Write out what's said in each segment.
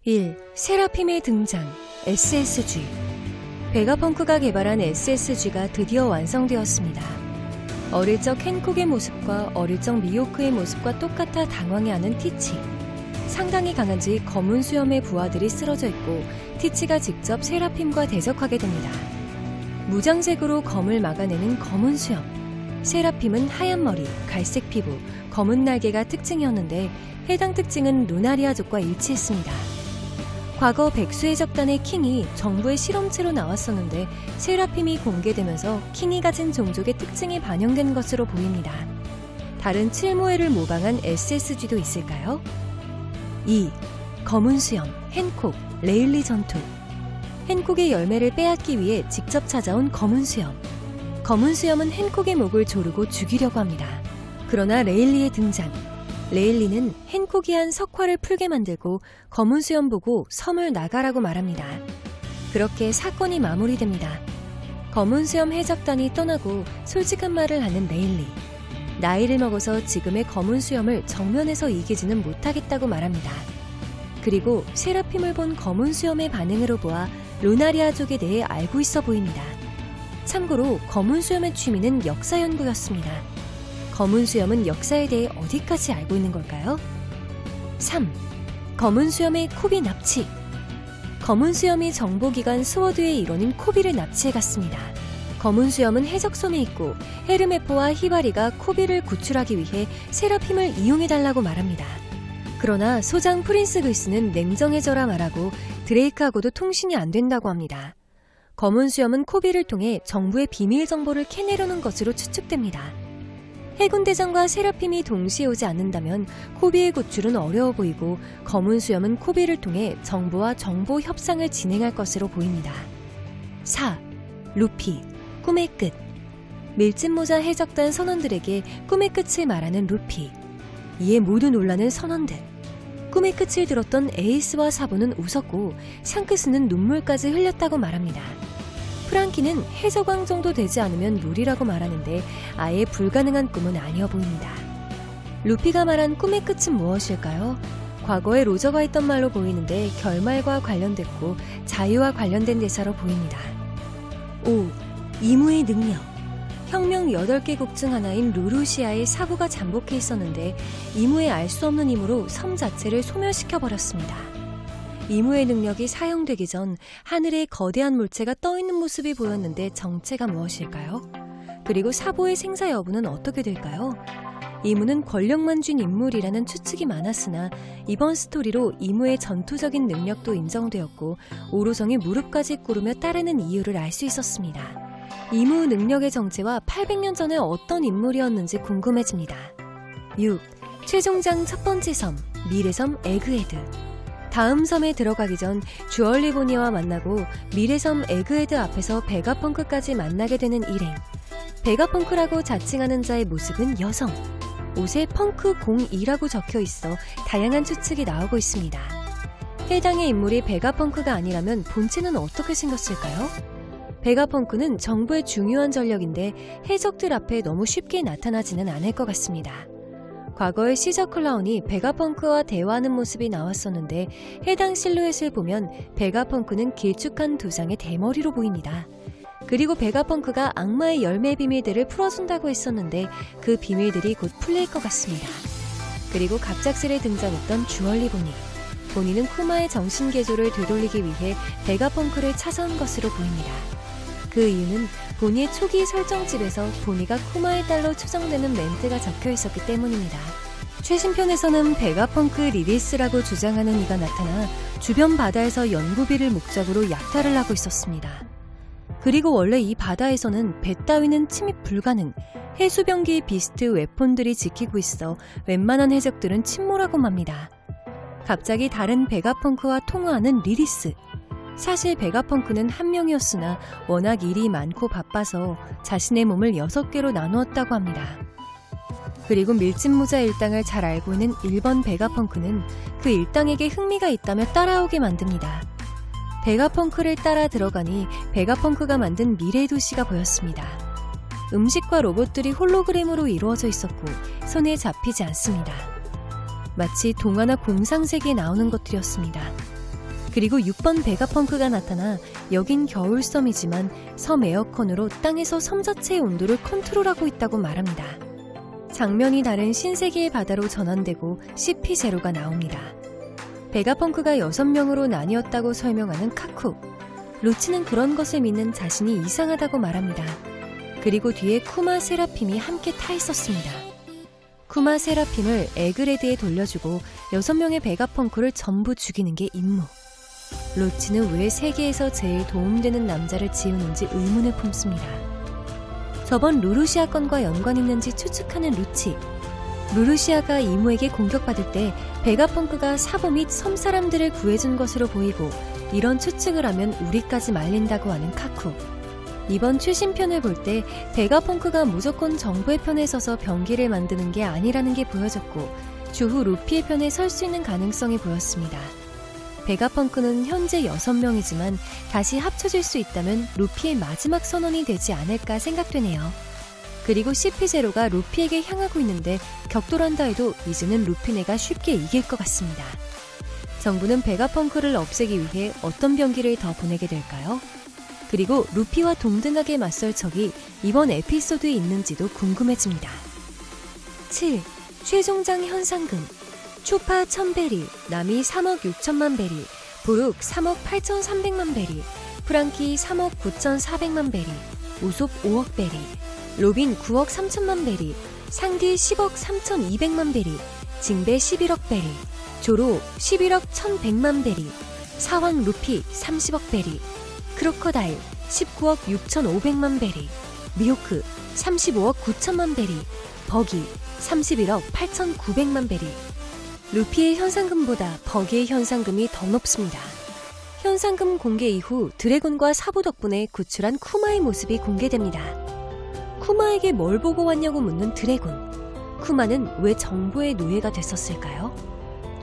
1. 세라핌의 등장, SSG. 베가펑크가 개발한 SSG가 드디어 완성되었습니다. 어릴 적 헨콕의 모습과 어릴 적 미호크의 모습과 똑같아 당황해하는 티치. 상당히 강한지 검은 수염의 부하들이 쓰러져 있고 티치가 직접 세라핌과 대적하게 됩니다. 무장색으로 검을 막아내는 검은 수염. 세라핌은 하얀 머리, 갈색 피부, 검은 날개가 특징이었는데 해당 특징은 루나리아족과 일치했습니다. 과거 백수의 적단의 킹이 정부의 실험체로 나왔었는데 세라핌이 공개되면서 킹이 가진 종족의 특징이 반영된 것으로 보입니다. 다른 칠모해를 모방한 SSG도 있을까요? 2. 검은 수염, 헨콕, 레일리 전투. 헨콕의 열매를 빼앗기 위해 직접 찾아온 검은 수염. 검은 수염은 헨콕의 목을 조르고 죽이려고 합니다. 그러나 레일리의 등장. 레일리는 헨콕이 한 석화를 풀게 만들고 검은 수염 보고 섬을 나가라고 말합니다. 그렇게 사건이 마무리됩니다. 검은 수염 해적단이 떠나고 솔직한 말을 하는 레일리. 나이를 먹어서 지금의 검은 수염을 정면에서 이기지는 못하겠다고 말합니다. 그리고 세라핌을 본 검은 수염의 반응으로 보아 루나리아족에 대해 알고 있어 보입니다. 참고로 검은 수염의 취미는 역사 연구였습니다. 검은 수염은 역사에 대해 어디까지 알고 있는 걸까요? 3. 검은 수염의 코비 납치. 검은 수염이 정보기관 스워드의 일원인 코비를 납치해갔습니다. 검은 수염은 해적섬에 있고 헤르메포와 히바리가 코비를 구출하기 위해 세라핌을 이용해달라고 말합니다. 그러나 소장 프린스 글스는 냉정해져라 말하고 드레이크하고도 통신이 안 된다고 합니다. 검은 수염은 코비를 통해 정부의 비밀 정보를 캐내려는 것으로 추측됩니다. 해군대장과 세라핌이 동시에 오지 않는다면 코비의 구출은 어려워 보이고 검은 수염은 코비를 통해 정부와 정보 협상을 진행할 것으로 보입니다. 4. 루피, 꿈의 끝. 밀짚모자 해적단 선원들에게 꿈의 끝을 말하는 루피. 이에 모두 놀라는 선원들. 꿈의 끝을 들었던 에이스와 사부는 웃었고 샹크스는 눈물까지 흘렸다고 말합니다. 프랑키는 해적왕 정도 되지 않으면 무리라고 말하는데 아예 불가능한 꿈은 아니어 보입니다. 루피가 말한 꿈의 끝은 무엇일까요? 과거에 로저가 했던 말로 보이는데 결말과 관련됐고 자유와 관련된 대사로 보입니다. 5. 이무의 능력. 혁명 8개국 중 하나인 루루시아에 사부가 잠복해 있었는데 이무의 알 수 없는 힘으로 섬 자체를 소멸시켜버렸습니다. 이무의 능력이 사용되기 전 하늘에 거대한 물체가 떠있는 모습이 보였는데 정체가 무엇일까요? 그리고 사보의 생사 여부는 어떻게 될까요? 이무는 권력만 쥔 인물이라는 추측이 많았으나 이번 스토리로 이무의 전투적인 능력도 인정되었고 오로정이 무릎까지 꿇으며 따르는 이유를 알 수 있었습니다. 이무 능력의 정체와 800년 전에 어떤 인물이었는지 궁금해집니다. 6. 최종장 첫 번째 섬, 미래섬 에그헤드. 다음 섬에 들어가기 전 주얼리보니와 만나고 미래섬 에그헤드 앞에서 베가펑크까지 만나게 되는 일행. 베가펑크라고 자칭하는 자의 모습은 여성. 옷에 펑크 02라고 적혀 있어 다양한 추측이 나오고 있습니다. 해당의 인물이 베가펑크가 아니라면 본체는 어떻게 생겼을까요? 베가펑크는 정부의 중요한 전력인데 해적들 앞에 너무 쉽게 나타나지는 않을 것 같습니다. 과거에 시저 클라운이 베가펑크와 대화하는 모습이 나왔었는데 해당 실루엣을 보면 베가펑크는 길쭉한 두 장의 대머리로 보입니다. 그리고 베가펑크가 악마의 열매 비밀들을 풀어준다고 했었는데 그 비밀들이 곧 풀릴 것 같습니다. 그리고 갑작스레 등장했던 주얼리 보니. 보니는 쿠마의 정신개조를 되돌리기 위해 베가펑크를 찾아온 것으로 보입니다. 그 이유는 보니의 초기 설정집에서 보니가 쿠마의 딸로 추정되는 멘트가 적혀 있었기 때문입니다. 최신편에서는 베가펑크 리리스라고 주장하는 이가 나타나 주변 바다에서 연구비를 목적으로 약탈을 하고 있었습니다. 그리고 원래 이 바다에서는 배 따위는 침입 불가능, 해수병기 비스트 웨폰들이 지키고 있어 웬만한 해적들은 침몰하고 맙니다. 갑자기 다른 베가펑크와 통화하는 리리스. 사실 베가펑크는 한 명이었으나 워낙 일이 많고 바빠서 자신의 몸을 6개로 나누었다고 합니다. 그리고 밀짚모자 일당을 잘 알고 있는 1번 베가펑크는 그 일당에게 흥미가 있다며 따라오게 만듭니다. 베가펑크를 따라 들어가니 베가펑크가 만든 미래의 도시가 보였습니다. 음식과 로봇들이 홀로그램으로 이루어져 있었고 손에 잡히지 않습니다. 마치 동화나 공상세계에 나오는 것들이었습니다. 그리고 6번 베가펑크가 나타나 여긴 겨울섬이지만 섬 에어컨으로 땅에서 섬 자체의 온도를 컨트롤하고 있다고 말합니다. 장면이 다른 신세계의 바다로 전환되고 CP0가 나옵니다. 베가펑크가 6명으로 나뉘었다고 설명하는 카쿠. 루치는 그런 것을 믿는 자신이 이상하다고 말합니다. 그리고 뒤에 쿠마 세라핌이 함께 타 있었습니다. 쿠마 세라핌을 에그레드에 돌려주고 6명의 베가펑크를 전부 죽이는 게 임무. 루치는 왜 세계에서 제일 도움되는 남자를 지우는지 의문을 품습니다. 저번 루루시아 건과 연관 있는지 추측하는 루치. 루루시아가 이모에게 공격받을 때 베가펑크가 사보 및 섬 사람들을 구해준 것으로 보이고 이런 추측을 하면 우리까지 말린다고 하는 카쿠. 이번 최신편을 볼 때 베가펑크가 무조건 정부의 편에 서서 병기를 만드는 게 아니라는 게 보여졌고 주후 루피의 편에 설 수 있는 가능성이 보였습니다. 베가펑크는 현재 6명이지만 다시 합쳐질 수 있다면 루피의 마지막 선언이 되지 않을까 생각되네요. 그리고 CP0가 루피에게 향하고 있는데 격돌한다 해도 이제는 루피네가 쉽게 이길 것 같습니다. 정부는 베가펑크를 없애기 위해 어떤 병기를 더 보내게 될까요? 그리고 루피와 동등하게 맞설 적이 이번 에피소드에 있는지도 궁금해집니다. 7. 최종장 현상금. 초파 1000베리, 나미 3억 6천만 베리, 부룩 3억 8,300만 베리, 프랑키 3억 9,400만 베리, 우솝 5억 베리, 로빈 9억 3천만 베리, 상디 10억 3,200만 베리, 징베 11억 베리, 조로 11억 1,100만 베리, 사왕 루피 30억 베리, 크로커다일 19억 6,500만 베리, 미호크 35억 9천만 베리, 버기 31억 8,900만 베리. 루피의 현상금보다 버기의 현상금이 더 높습니다. 현상금 공개 이후 드래곤과 사부 덕분에 구출한 쿠마의 모습이 공개됩니다. 쿠마에게 뭘 보고 왔냐고 묻는 드래곤. 쿠마는 왜 정부의 노예가 됐었을까요?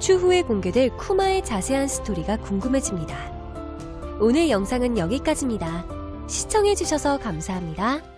추후에 공개될 쿠마의 자세한 스토리가 궁금해집니다. 오늘 영상은 여기까지입니다. 시청해주셔서 감사합니다.